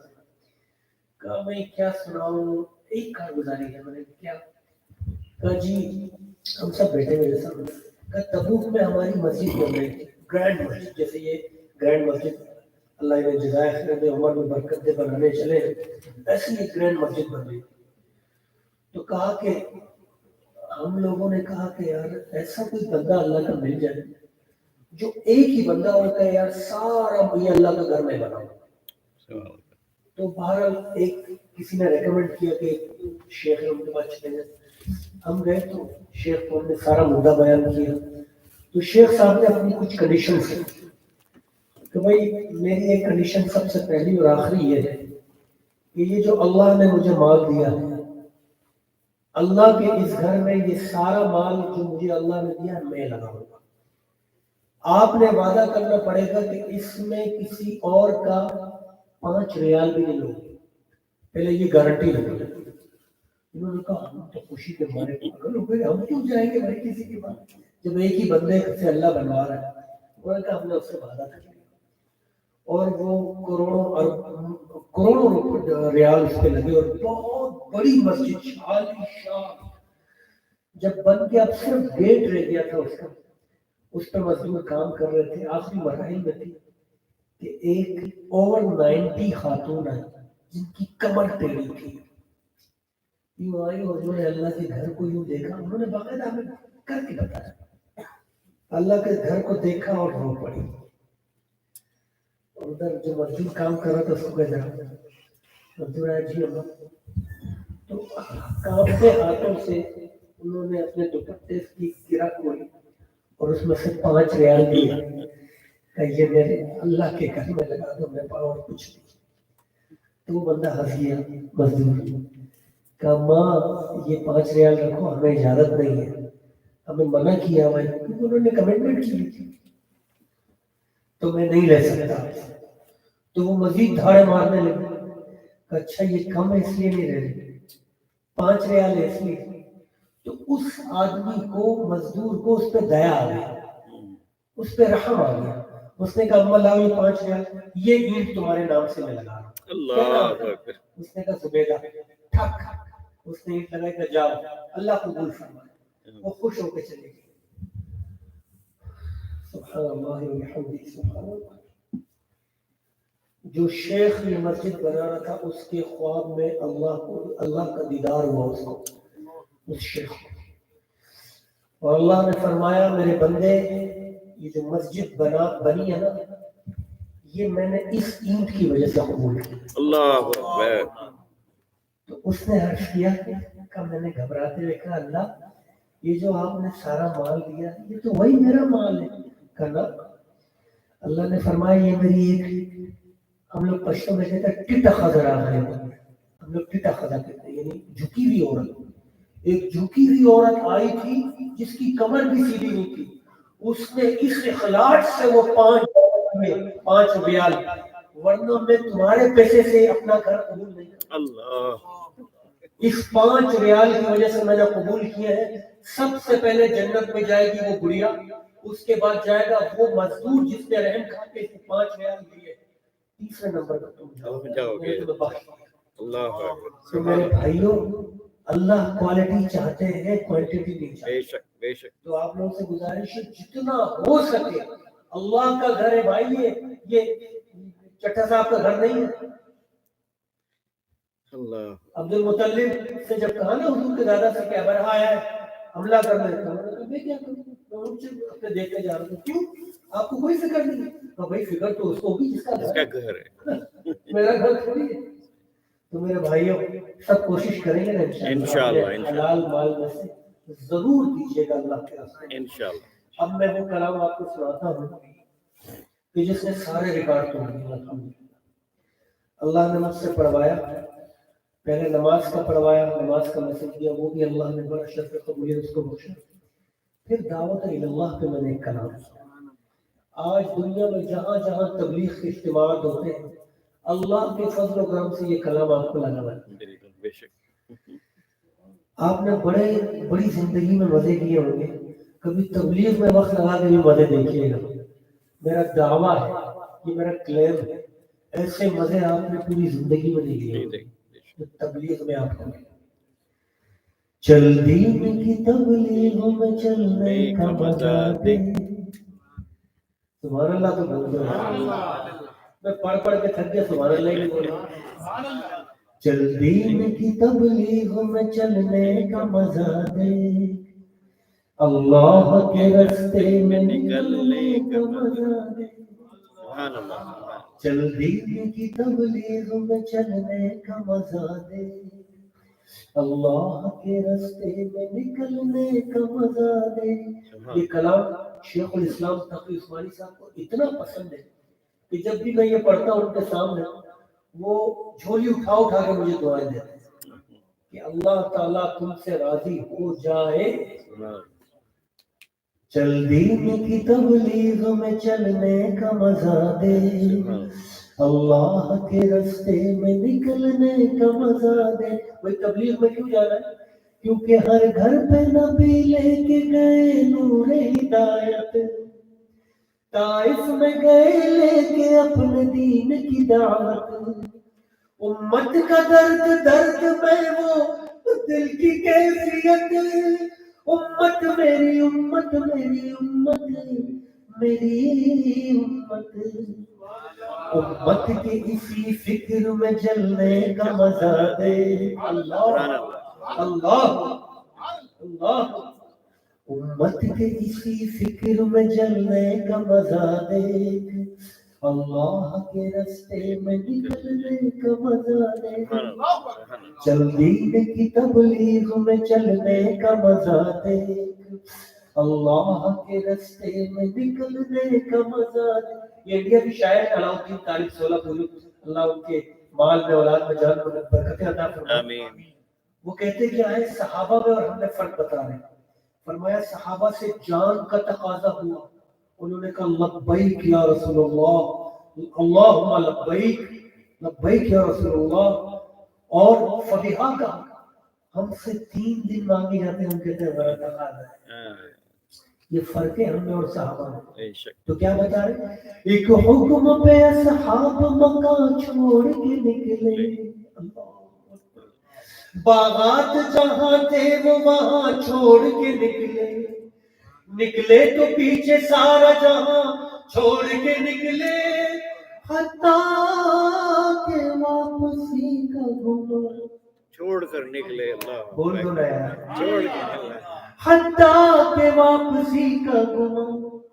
کہا میں کیا سناؤں، ایک کارگزاری ہے. میں نے کیا؟ کہا جی ہم سب بیٹھے میرے سامنے. کہا تبوک میں ہماری مسجد بن رہی تھی، گرینڈ مسجد، جیسے یہ گرینڈ مسجد اللہ نے جزائے خیر دے، عمر میں برکت دے بنانے چلے، ایسی ہی گرینڈ مسجد بن رہی. تو کہا کہ ہم لوگوں نے کہا کہ یار ایسا کوئی بندہ اللہ کا مل جائے جو ایک ہی بندہ ہوتا ہے یار سارا یہ اللہ کا گھر میں بنا. تو بہرحال ایک کسی نے ریکمینڈ کیا کہ شیخ ان کے پاس چلے گئے. ہم گئے تو شیخ کو ہم نے سارا مدعا بیان کیا. تو شیخ صاحب نے اپنی کچھ کنڈیشن کی کہ بھائی میری ایک کنڈیشن سب سے پہلی اور آخری یہ ہے کہ یہ جو اللہ نے مجھے مال دیا ہے، اللہ کے اس گھر میں یہ سارا مال جو مجھے اللہ نے دیا میں لگاؤں گا. آپ نے وعدہ کرنا پڑے گا کہ اس میں کسی اور کا 5 ریال بھی نہیں لوگے. پہلے یہ گارنٹی لگے. انہوں نے کہا ہم تو خوشی کے مارے پاگل ہو گئے، ہم کیوں جائیں گے بھائی کسی کے پاس جب ایک ہی بندے سے اللہ بنوا رہا ہے. انہوں نے کہا ہم نے اس سے وعدہ کر لیا اور وہ کروڑوں ریال اس پہ لگے اور بہت بڑی مسجد عالیشان. جب بن کے اب صرف گیٹ رہ گیا تھا اس کا، اس پہ مزدور کام کر رہے تھے، آخری مراحل میں تھی کہ ایک اوور 90 خاتون آئی جن کی کمر ٹیڑھی تھی. یوں آئی اور انہوں نے اللہ کے گھر کو یوں دیکھا. انہوں نے باقاعدہ ہمیں کر کے بتایا. اللہ کے گھر کو دیکھا اور رو پڑی. ادھر جو مزدور کام کر رہا تھا اس کو کہا مزدور آیا جی اللہ. تو کانپتے ہاتھوں سے انہوں نے اپنے دوپٹے کی گرہ کھولی اور اس میں سے 5 ریال دیا کہ یہ میرے اللہ کے گھر میں لگا دو، میں پاؤں اور کچھ نہیں. تو وہ بندہ ہنس گیا مزدور. کہا ماں یہ 5 ریال رکھو، ہمیں اجازت نہیں ہے، ہمیں منع کیا ہوا ہے کیونکہ انہوں نے کمٹمنٹ کی تھی تو میں نہیں لے سکتا. تو وہ مزید دھاڑے مارنے لگے. اچھا یہ کم ہے اس لیے نہیں رہ رہے، 5 ریال ہے اس لیے. تو اس آدمی کو، مزدور کو اس پہ دیا آ گیا، اس پہ رحم آ گیا. اس نے کہا اما لاؤ یہ 5 ریال، یہ اینٹ تمہارے نام سے میں لگا رہا ہوں. اللہ اکبر. اس نے کہا زبیدہ ٹھک. اس نے اینٹ لگائی کہ جاؤ اللہ قبول فرمائے. وہ خوش ہو کے چلے گئے. سبحان اللہ وبحمدہ سبحان اللہ. جو شیخ یہ مسجد بنا رہا تھا اس کے خواب میں اللہ کا دیدار ہوا اس کو، اس شیخ کو. اور اللہ نے فرمایا میرے بندے یہ جو مسجد بنی ہے نا، یہ میں نے اس اینٹ کی وجہ سے قبول کی. اللہ اکبر. تو اس نے عرض کیا کہ میں نے گھبراتے ہوئے کہا اللہ یہ جو آپ نے سارا مال دیا یہ تو وہی میرا مال ہے. کہا اللہ نے فرمایا یہ میری ایک، ہم لوگ پشتو میں کہتے ہیں ٹٹا خزرا ہے، ہم لوگ ٹٹا خزا کہتے ہیں، یعنی جھکی ہوئی عورت. ایک جھکی ہوئی عورت آئی تھی جس کی کمر بھی سیدھی نہیں تھی. اس نے اس اخلاص سے وہ 5 ریال، ورنہ میں تمہارے پیسے سے اپنا گھر قبول نہیں کرتا. اللہ. اس 5 ریال کی وجہ سے میں نے قبول کیا ہے. سب سے پہلے جنت میں جائے گی وہ گڑیا، اس کے بعد جائے گا وہ مزدور جس نے رحم کھا کے 5 ریال دیے. تیسرے نمبر پر تم جاؤ گے. اللہ اکبر. تو میرے بھائیوں اللہ کوالٹی چاہتے ہیں، کوانٹٹی نہیں چاہتے. بے شک بے شک. تو آپ لوگوں سے گزارش ہے جتنا ہو سکے اللہ کا گھر ہے بھائی، یہ چٹھا صاحب کا گھر نہیں ہے. اللہ. عبد المطلب سے جب کہا نا حضور کے دادا سے کہ ابرہا آیا ہے حملہ کرنے کا، میں کیا کروں، میں ان سے اپنے دیکھنے جا رہا ہوں. کیوں آپ کو کوئی فکر نہیں ہے؟ تو بھائی فکر تو اس کو ہوگی جس کا گھر ہے، میرا گھر تھوڑی ہے. تو میرے بھائیوں سب کوشش کریں گے نا انشاءاللہ حلال مال میں سے ضرور دیجیے گا اللہ کے راستے میں انشاءاللہ. اب میں وہ کلام آپ کو سناتا ہوں کہ جس نے سارے ریکارڈ توڑ دیے. الحمدللہ اللہ نے مجھ سے پڑھوایا، پہلے نماز کا پڑھوایا، نماز کا میسج دیا، وہ بھی اللہ نے بڑا شرف قبولیت اس کو بخشا. پھر دعوت اللہ پہ میں نے ایک کلام سنا. آج دنیا میں جہاں جہاں تبلیغ کے اجتماعات ہوتے ہیں اللہ کے فضل و کرم سے یہ کلام آپ کو لگا ہوا ہے. بالکل بے شک. آپ نے بڑی زندگی میں مزے کیے ہوں گے، کبھی تبلیغ میں وقت لگا کے بھی مزے دیکھیے گا. میرا دعویٰ ہے، یہ میرا کلیم ہے، ایسے مزے آپ نے پوری زندگی میں نہیں لیے جو تبلیغ میں آپ کو. چل دین کی تبلیغ میں چلنے کا مزہ دے. سبحان اللہ تو بول دو. میں پڑھ کے تھک گیا، سبحان اللہ ہی نہیں بولا. چل دین کی تبلیغ میں چلنے کا مزہ دے، اللہ کے رستے میں نکلنے کا مزہ دے. چل دین کی تبلیغ میں چلنے کا مزہ دے، اللہ کے رستے میں نکلنے کا مزہ دے. یہ کلام شیخ الاسلام تقی عثمانی صاحب کو اتنا پسند ہے کہ جب بھی میں یہ پڑھتا ہوں ان کے سامنے، وہ جھولی اٹھا کے مجھے دعائیں دیتے ہیں کہ اللہ تعالیٰ تم سے راضی ہو جائے. چل دین کی تبلیغ میں چلنے کا مزہ دے، اللہ کے رستے میں نکلنے کا مزہ دے. وہی تبلیغ میں کیوں جانا ہے؟ کیونکہ ہر گھر پہ نبی لے کے گئے نور ہدایت، طائف میں گئے لے کے اپنے دین کی دعوت. امت کا درد میں وہ دل کی کیفیت، امت میری امت میری امت میری امت، امت کے اسی فکر میں جلنے کا مزہ دے. اللہ اللہ اللہ. امت کے اسی فکر میں جلنے کا مزہ دے، اللہ کے رستے میں نکلنے کا مزہ دے. چل دین کی تبلیغ میں چلنے کا مزہ دے، اللہ کے رستے میں نکلنے کا مزہ دے. یہ انڈیا کی شاعر علاؤالدین طالب سولہ پوری، اللہ ان کے مال میں اولاد میں جان میں برکتیں عطا فرمائے. وہ کہتے کیا ہے صحابہ میں، اور ہم نے فرق بتا رہے ہیں. فرمایا صحابہ سے جان کا تقاضا ہوا، انہوں نے کہا لبیک یا رسول اللہ، اللہم لبیک لبیک یا رسول اللہ. اور فبیہا کا ہم سے 3 دن مانگے جاتے ہیں، ہم کہتے ہیں ہمارا تقاضا ہے. یہ فرق ہے ہم میں اور صحابہ میں. تو کیا بتا رہے؟ ایک حکم پہ اصحاب مکہ چھوڑ کے نکلے، باغات جہاں تھے وہ وہاں چھوڑ کے نکلے تو پیچھے سارا جہاں چھوڑ کے نکلے، حتیٰ کہ واپسی کا گمہ چھوڑ کر نکلے. اللہ بول دو نا یار. چھوڑ کر حتیٰ کہ واپسی کا گمہ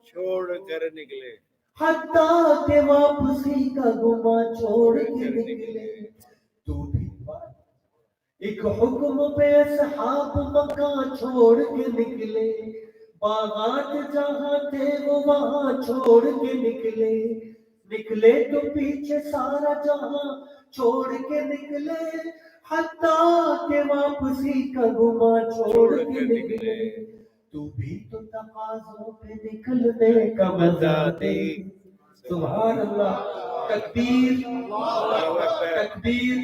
چھوڑ کر نکلے، حتیٰ کہ واپسی کا گمہ چھوڑ کے نکلے. تو بھی ایک حکم پہ اصحاب مکہ چھوڑ کے نکلے، باغات جہاں تھے وہ وہاں چھوڑ کے نکلے تو پیچھے سارا جہاں چھوڑ کے نکلے، حتیٰ کہ واپسی کا گمہ چھوڑ کے نکلے. تو بھی تو تقاضوں پہ نکلنے کا مزہ دے. سبحان اللہ، تکبیر تکبیر.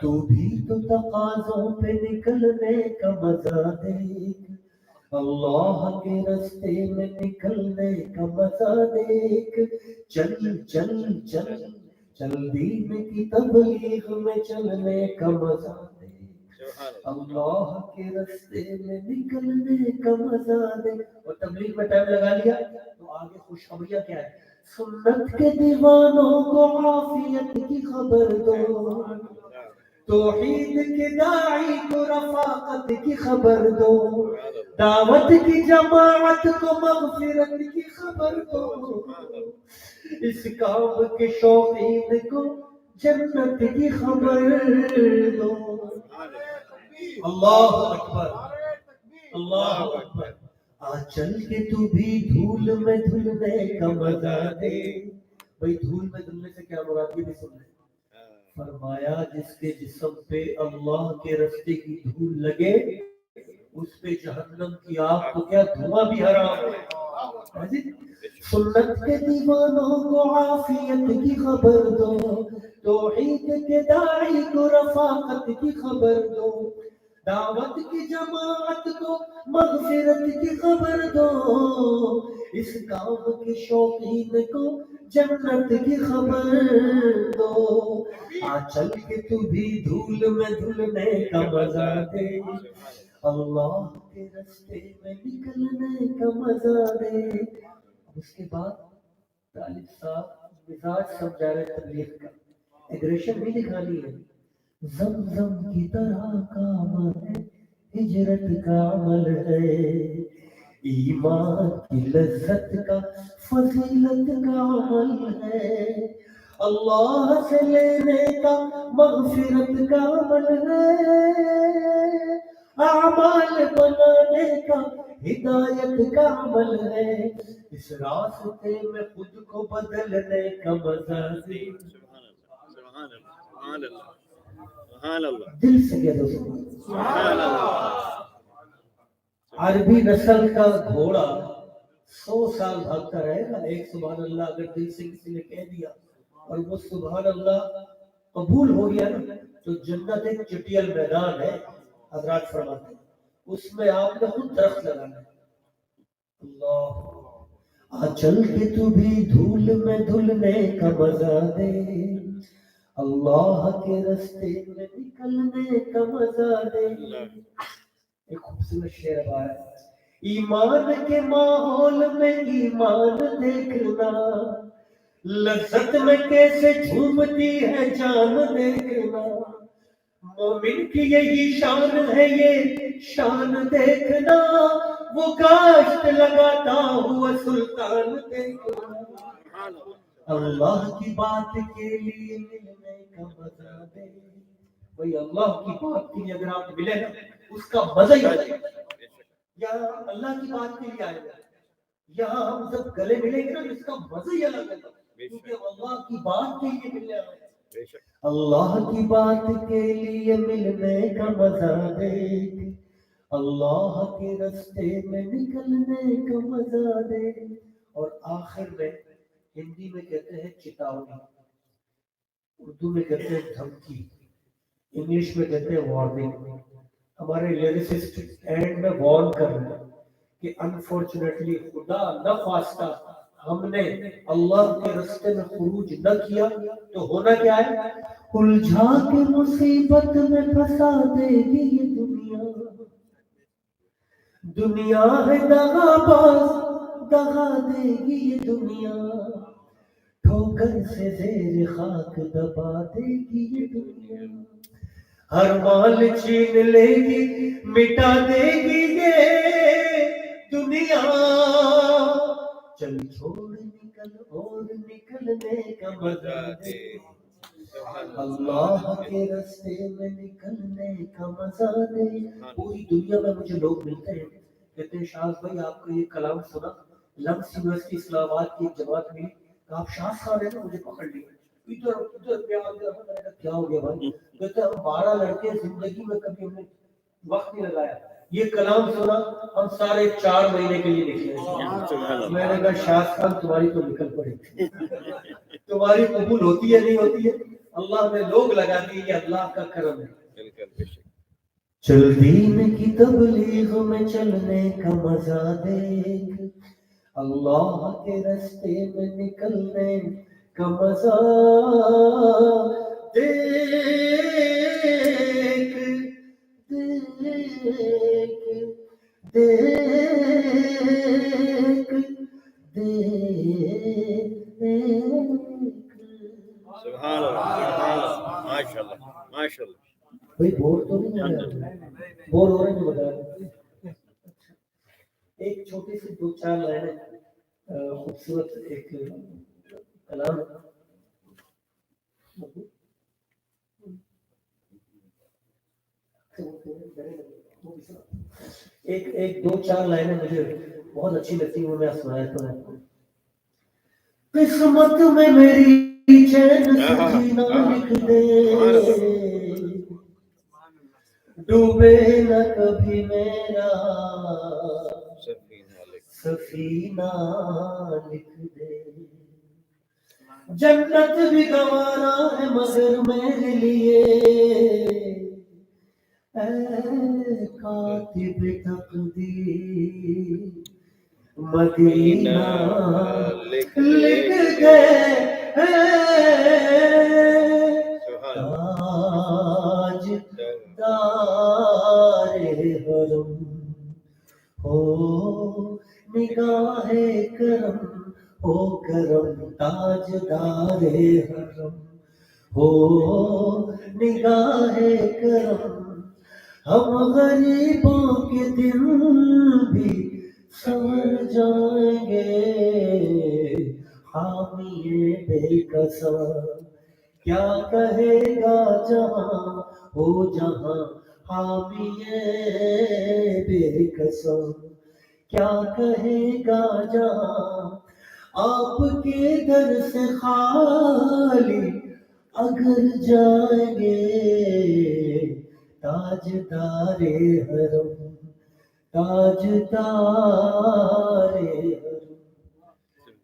تو بھی تو تقاضوں پہ نکلنے کا مزہ دے، اللہ کے رستے میں نکلنے کا مزہ دیکھ. چل چل چل چل دین کی تبلیغ میں چلنے کا مزہ دیکھ، اللہ کے رستے میں نکلنے کا مزہ دیکھ. اور تبلیغ میں ٹائم لگا لیا تو آگے خوشخبریاں کیا ہے؟ سنت کے دیوانوں کو عافیت کی خبر دو، توحید کے داعی کو رفاقت کی خبر دو، دعوت کی جماعت کو مغفرت کی خبر دو، اس کام کے شوقین کو جنت کی خبر دو. اللہ اکبر اللہ اکبر. آ چل کے تو بھی دھول میں دھلنے کا مزہ دے. بھائی دھول میں دھلنے سے کیا مراد؟ یہ بھی سن لیں. فرمایا جس کے جسم پہ اللہ کے رستے کی دھول لگے اس پہ جہنم کی آگ تو کیا دھواں بھی حرام ہے. سنت کے دیوانوں کو عافیت کی خبر دو، توحید کے داعی کو رفاقت کی خبر دو، دعوت کی جماعت کو مغفرت کی خبر دو، اس کام کے شوقین کو جنت کی خبر دو، آ چل کے تو بھی دھول میں دھلنے کا مزہ دے، اللہ کے رستے میں نکلنے کا مزہ دے۔ اس کے بعد طالب صاحب مزاج سمجھا رہے تبلیغ کا، ایگریشن بھی دکھانی ہے۔ زمزم کی طرح کا عمل ہے، ہجرت کا عمل ہے، ایمان کی لذت کا فضیلت کا عمل ہے، اللہ سے لینے کا مغفرت کا عمل ہے، اعمال بنانے کا ہدایت کا عمل ہے، اس راستے میں خود کو بدلنے کا مزہ ہے۔ سبحان اللہ سبحان اللہ سبحان اللہ دل سے کہہ دو سبحان اللہ۔ عربی نسل کا گھوڑا 100 سال بھاگتا رہے گا، ایک سبحان اللہ اگر دل سے کسی نے کہہ دیا اور وہ سبحان اللہ قبول ہو گیا نا، تو جنت ایک چٹیل میدان ہے، حضرات فرماتے ہیں، اس میں آپ نے خود درخت لگانا ہے۔ اللہ آ چل کے تو بھی دھول میں دھلنے کا مزہ دے، اللہ کے رستے میں نکلنے کا مزہ دے۔ ایک خوبصورت شعر ہے، ایمان کے ماحول میں ایمان دیکھنا، لذت میں کیسے جھومتی ہے جان دیکھنا، مومن کی یہی شان ہے یہ شان دیکھنا، وہ کاشت لگاتا ہوا سلطان دیکھنا، اللہ کی بات کے لیے ملنے کا مزہ دے۔ وہی اللہ کی بات کے لیے اگر آپ ملے نا، اس کا مزہ ہی آئے گا۔ یہاں اللہ کی بات کے لیے آئے گا، یہاں ہم جب گلے ملیں گے نا، اس کا مزہ ہی الگ ہے، کیونکہ اللہ کی بات کے لیے ملنے آئے ہیں۔ اللہ کی بات کے لیے ملنے کا مزہ دیکھ، اللہ کے رستے میں نکلنے کا مزہ دے۔ اور آخر میں ہندی میں کہتے ہیں چتاونی، اردو میں کہتے ہیں دھمکی، انگلش میں کہتے ہیں وارننگ۔ ہمارے لیریسسٹ اینڈ میں وارن کر رہے ہیں کہ انفارچونیٹلی خدا نہ خواستہ ہم نے اللہ کے رستے میں خروج نہ کیا تو ہونا کیا ہے؟ الجھا کے مصیبت میں پھنسا دے گی یہ دنیا، دنیا ہے دغا باز دغا دے گی یہ دنیا، ٹھوکر سے زیر خاک دبا دے گی یہ دنیا، ہر مال چھین لے گی مٹا دے گی یہ دنیا، چل چھوڑ نکل اور نکلنے کا مزہ دے، اللہ کے رستے میں نکلنے کا مزہ دے۔ پوری دنیا میں مجھے لوگ ملتے ہیں، کہتے ہیں شاذ بھائی آپ کا یہ کلام سنا، لمس یونیورسٹی اسلام آباد کی ایک جماعت ملی، آپ شاذ صاحب ہے نا، مجھے پکڑ لیا، ادھر ادھر پہ آ گیا، میں نے کہا کیا ہو گیا بھائی؟ کہتے ہم 12 لڑکے زندگی میں کبھی ہم نے وقت نہیں لگایا، یہ کلام سنا ہم سارے 4 مہینے کے لیے نکلے۔ میں نے کہا شاذ صاحب تمہاری تو نکل پڑی، تمہاری قبول ہوتی ہے نہیں ہوتی ہے، اللہ نے لوگ لگا دیے، یہ اللہ کا کرم ہے۔ چل دین کی تبلیغ میں چلنے کا مزہ دیکھ، اللہ کے رستے میں نکلنے کا مزہ دیکھ، دیکھ دیکھ دیکھ۔ سبحان اللہ سبحان اللہ ماشاء اللہ ماشاء اللہ۔ بھائی بور تو نہیں ہو رہا؟ بور ہو رہے ہیں بتا رہے۔ ایک چھوٹی سی 2-4 لائنیں خوبصورت ایک کلام، ایک 2-4 لائنیں مجھے بہت اچھی لگتی ہیں، وہ میں سنایا تو ہے۔ قسمت میں میری چین سے جینا لکھ دے، ڈوبے نہ کبھی میرا سفینہ لکھ دے، جنت بھی گوارا ہے مگر میرے لیے اے کاتب تقدیر مدینہ لکھ گئے تاج دار حرم ہو نگاہ کرم ہو کرم تاج دار حرم ہو نگاہ کرم ہم غریبوں کے دل بھی سنور جائیں گے حامی بے قسم کیا کہے گا جہاں ہو جہاں حامی بے قسم کیا کہے گا جہاں آپ کے در سے خالی اگر جائیں گے تاجدار حرم تاجدار حرم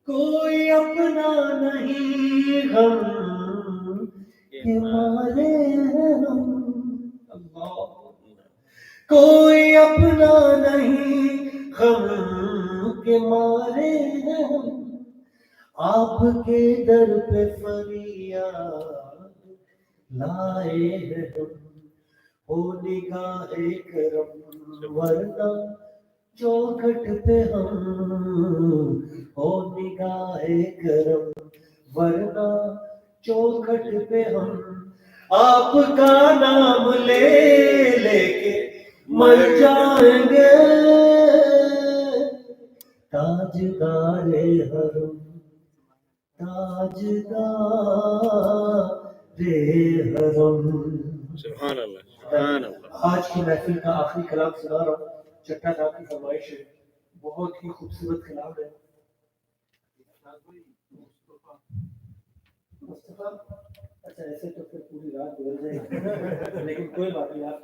کوئی اپنا نہیں غم کے مارے ہم اللہ کوئی اپنا نہیں غم کے مارے ہم آپ کے در پہ فریاد لائے ہیں ہم ہو نگاہ کرم ورنہ چوکھٹ پہ ہم ہو نگاہ کرم ورنہ چوکھٹ پہ ہم آپ کا نام لے لے کے مر جائیں گے تاجدار حرم تاجدار حرم سبحان اللہ سبحان اللہ. آج کی محفل کا آخری کلام سنا رہا ہوں. چٹا صاحب کی فرمائش ہے, بہت ہی خوبصورت کلام ہے. مصطفیٰ اچھا ایسے تو پھر پوری رات گزر جائے گی لیکن کوئی بات نہیں, آپ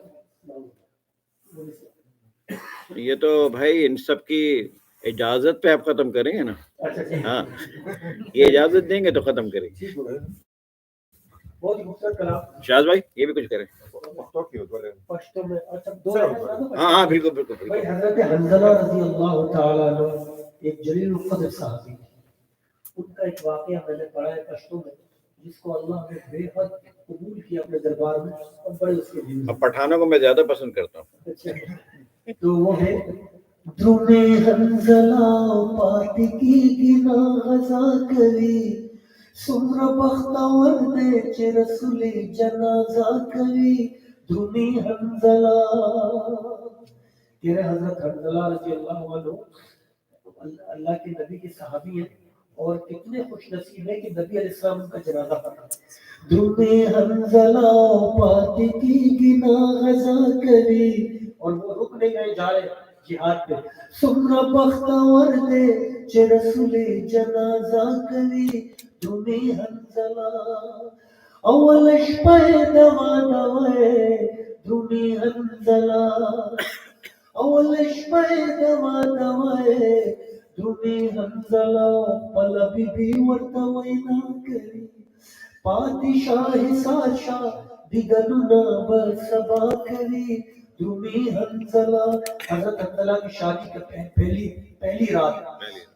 یہ تو بھائی ان سب کی اجازت پہ آپ ختم کریں گے نا. ہاں یہ اجازت دیں گے تو ختم کریں گے. بہت ہی خوبصورت کلام. شاز بھائی یہ بھی کچھ کریں. پشتو میں اچھا دو ہاں بالکل بالکل بھائی. بالکل. حضرت حنظلہ رضی اللہ تعالیٰ عنہ ایک جلیل القدر صحابی, ان کا ایک واقعہ میں نے پڑھا ہے پشتو میں, جس کو اللہ نے بے حد قبول کیا اپنے دربار میں اور بڑے اس کے دین. اب پٹھانوں کو میں زیادہ پسند کرتا ہوں. تو وہ ہے درمے حنظلہ پاتی کی گنا غزا کری سمر بختور دے چے رسولی جنازہ کری درمی حنظلہ. تیرے حضرت حنظلہ رضی اللہ عنہ اللہ کے نبی کے صحابی ہیں اور کتنے خوش نصیب ہیں کہ نبی علیہ السلام کا جنازہ پڑھا. درمی حنظلہ پاتی کی گنا غزا کری, اور وہ رک نہیں گئے جا رہے جہاد پہ. سمرا بختور دے چے رسول جنازہ کری تمہیں حنظلہ اولش پہ دوا دوے تمہیں حنظلہ اولش پہ دوا دوے تمہیں حنظلہ پلا بی بی ورتوئی نہ کری پادشاہ ساشا دیگلنا برسبا کری تمہیں حنظلہ. حضرت حنظلہ کی شادی کا پہلی رات,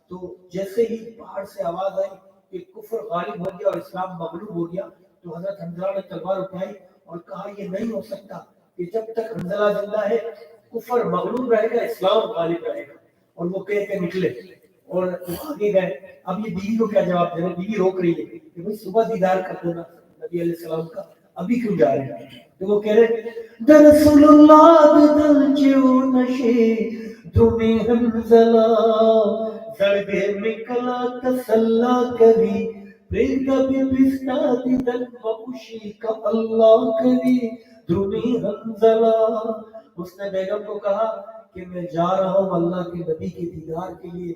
تو جیسے ہی پہاڑ سے آواز آئی کہ کفر غالب ہو گیا اور اسلام مغلوب ہو گیا, تو حضرت حنظلہ نے تلوار اٹھائی اور کہا یہ نہیں ہو سکتا کہ جب تک حنظلہ زندہ ہے کفر مغلوب رہے گا اسلام غالب رہے گا. اور وہ کہہ کے نکلے اور آگے گئے. اب یہ بیوی کو کیا جواب دینا, بیوی روک رہی ہے کہ بھئی صبح دیدار کر دینا نبی علیہ السلام کا, ابھی کیوں جا رہے ہیں. تو وہ کہہ رہے در رسول اللہ بدل چیو نشی تمہیں حنظلہ زرگے میں کلا تسلا کری پریتا بھی پستا دی دل بخشی کا اللہ کری تمہیں حنظلہ. اس نے بیگم کو کہا کہ میں جا رہا ہوں اللہ کے نبی کے دیدار کے لیے,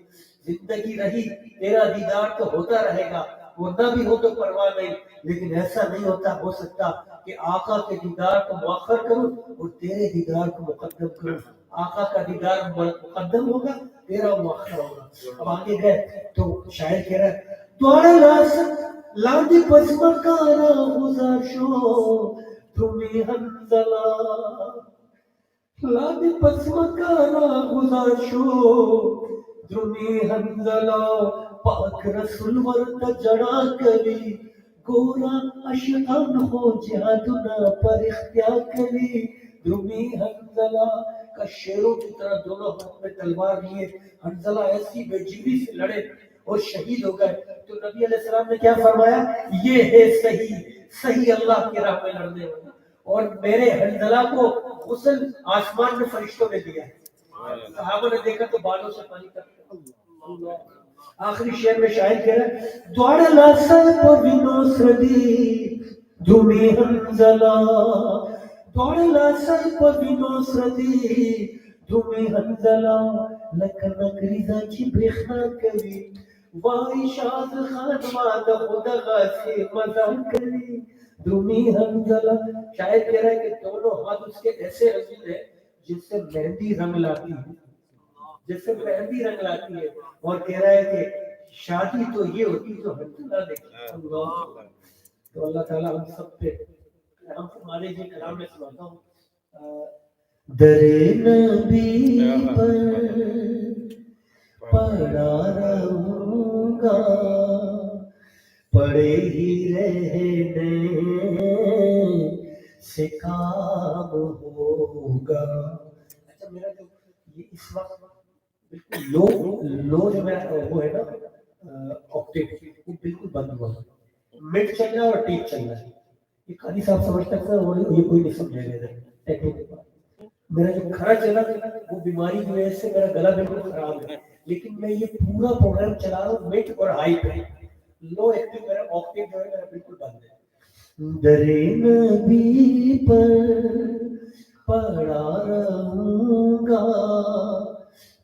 زندگی رہی تیرا دیدار تو ہوتا رہے گا, ہوتا بھی ہو تو پرواہ نہیں, لیکن ایسا نہیں ہوتا ہو سکتا کہ آقا کے دیدار کو مؤخر کروں اور تیرے دیدار کو مقدم کروں. آقا کا دیدار مقدم ہوگا, تیرا مؤخر ہوگا. اب آگے گئے تو شاعر کہہ رہا ہے دوارا لاندی پسمکارا گزار شو تمہیں حنظلہ لادی پسمکارا گزاشو درمی حنزلہ پاک رسول ورد جڑا کبھی گورا اشغان ہو جہادنا پر اختیار کبھی درمی حنزلہ کا شیروں کی طرح دونوں ہاتھ میں تلوار لیے حنزلہ ایسی بے جیبی سے لڑے اور شہید ہو گئے. تو نبی علیہ السلام نے کیا فرمایا؟ یہ ہے صحیح اللہ کی راہ میں لڑنے والا. اور میرے حنزلہ کو غسل آسمان میں فرشتوں نے دیا. صحابہ نے دیکھا تو بالوں سے پانی کا. آخری شعر میں شاعر کہہ رہا ہے دوڑ لاسر پوینو سردی دھومی حنزلہ دوڑ لاسر پوینو سردی دھومی حنزلہ لکن نگریزا چی بخنا کبھی وائی شاد خان ماد خدا غاسی مزام کبھی دھومی حنزلہ. شاعر کہہ رہا ہے کہ دونوں ہاتھ اس کے ایسے رنگین ہیں جس سے مہندی رنگ لاتی ہے اور کہہ رہا ہے کہ شادی تو یہ ہوتی جو حنزلہ دیکھا. تو اللہ تعالیٰ ہم سب پہ ہم ہمارے یہ کلام میں سناتا ہوں. در نبی پر پڑا رہوں گا پڑے ہی رہنے سے کام ہوگا. اچھا میرا جو یہ اس وقت بالکل لو جو میرا وہ ہے نا آکٹیو وہ بالکل بند ہوا ہے. مڈ چل رہا ہے اور ٹیپ چل رہا ہے. یہ قاضی صاحب سمجھتا ہے یہ کوئی نہیں سمجھے گا. ٹیکنیکل میرا جو کھڑا چلا وہ بیماری کی وجہ سے میرا گلا بالکل خراب ہے. لیکن میں یہ پورا پروگرام چلا رہا ہوں مڈ اور ہائی پہ. لو ایکٹیو میرا آکٹیو جو ہے میرا بالکل بند ہے. در نبی پر پڑا رہوں گا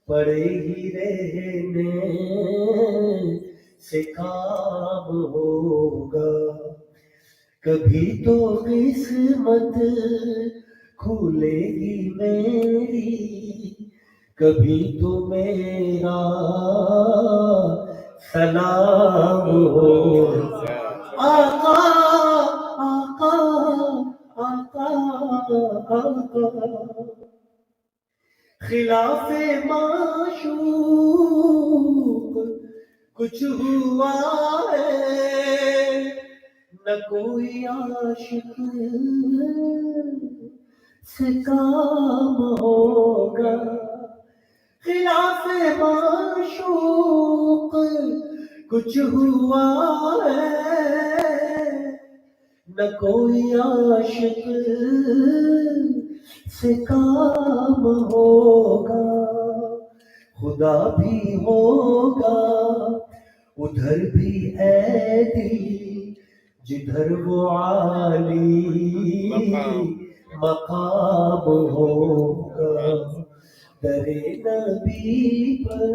پڑے ہی رہنے سے کام ہوگا. کبھی تو قسمت کھولے گی میری کبھی تو میرا سلام ہوگا. آقا آقا آقا آقا خلاف معشوق کچھ ہوا ہے نہ کوئی عاشق سے کام ہوگا. خلاف معشوق کچھ ہوا ہے نہ کوئی عاشق سے کام ہوگا. خدا بھی ہوگا ادھر بھی ہے دل جدھر وہ عالی مقام ہوگا. در نبی پر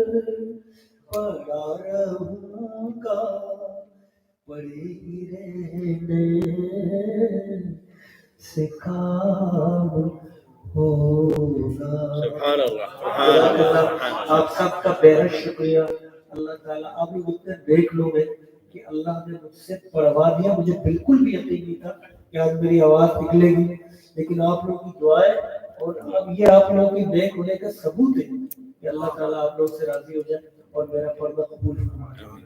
پڑا رہوں گا پڑے ہی رہنے سے کام ہوگا. سبحان اللہ. آپ سب کا بہت شکریہ. اللہ تعالیٰ آپ لوگ اتنے دیکھ لو گے کہ اللہ نے مجھ سے پڑھوا دیا. مجھے بالکل بھی یقین نہیں تھا کہ آج میری آواز نکلے گی لیکن آپ لوگ کی دعائیں اور اب یہ آپ لوگوں کی نیک ہونے کا ثبوت ہے کہ اللہ تعالیٰ آپ لوگ سے راضی ہو جائے اور میرا پردہ قبول فرمائے.